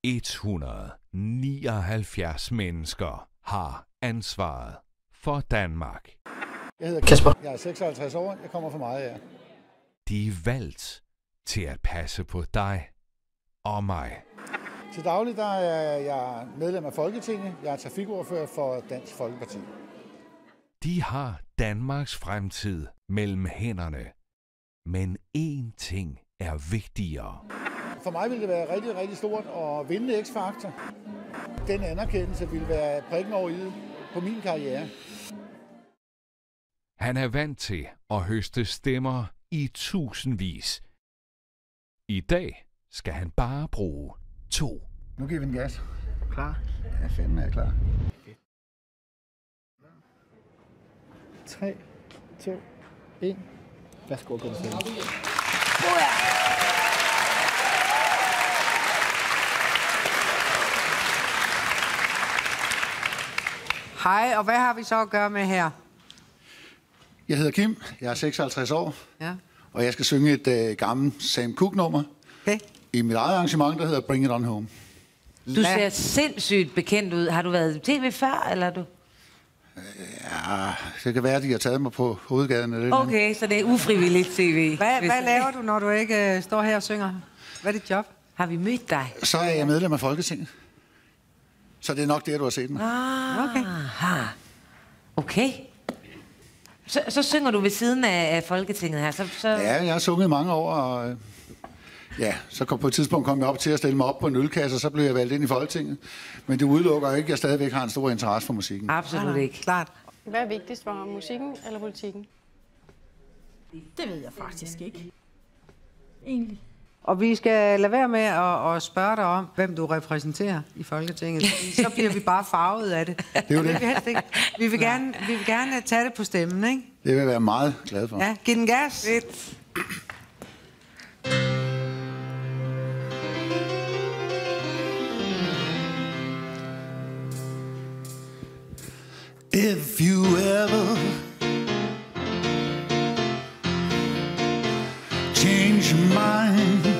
179 mennesker har ansvaret for Danmark. Jeg hedder Kasper. Jeg er 56 år. Jeg kommer fra Mariager. De er valgt til at passe på dig og mig. Til daglig der er jeg medlem af Folketinget. Jeg er trafikordfører for Dansk Folkeparti. De har Danmarks fremtid mellem hænderne. Men én ting er vigtigere. For mig ville det være rigtig, rigtig stort at vinde X-Factor. Den anerkendelse ville være prikken over i på min karriere. Han er vant til at høste stemmer i tusindvis. I dag skal han bare bruge 2. Nu giver vi en gas. Klar? Ja, fanden er jeg klar. 3, 2, 1. Værsgo, gå til. Hej, og hvad har vi så at gøre med her? Jeg hedder Kim. Jeg er 56 år. Ja. Og jeg skal synge et gammelt Sam Cooke-nummer. Okay. I mit eget arrangement, der hedder Bring It On Home. Du ser sindssygt bekendt ud. Har du været i tv før, eller du? Ja, det kan være, at de har taget mig på hovedgaden. Eller Okay, så det er ufrivilligt tv. Hvad laver du, når du ikke står her og synger? Hvad er dit job? Har vi mødt dig? Så er jeg medlem af Folketinget. Så det er nok det, du har set mig. Okay. Så synger du ved siden af Folketinget her. Så... Ja, jeg har sunget i mange år, og så på et tidspunkt kom jeg op til at stille mig op på en ølkasse, og så blev jeg valgt ind i Folketinget. Men det udelukker ikke, at jeg stadigvæk har en stor interesse for musikken. Absolut ikke. Klart. Hvad er vigtigst for ham, musikken eller politikken? Det ved jeg faktisk ikke. Egentlig. Og vi skal lade være med at spørge dig om, hvem du repræsenterer i Folketinget. Så bliver vi bare farvet af det. Det er jo det. Vi vil gerne tage det på stemmen, ikke? Det vil jeg være meget glad for. Ja, giv den gas. If you ever change your mind,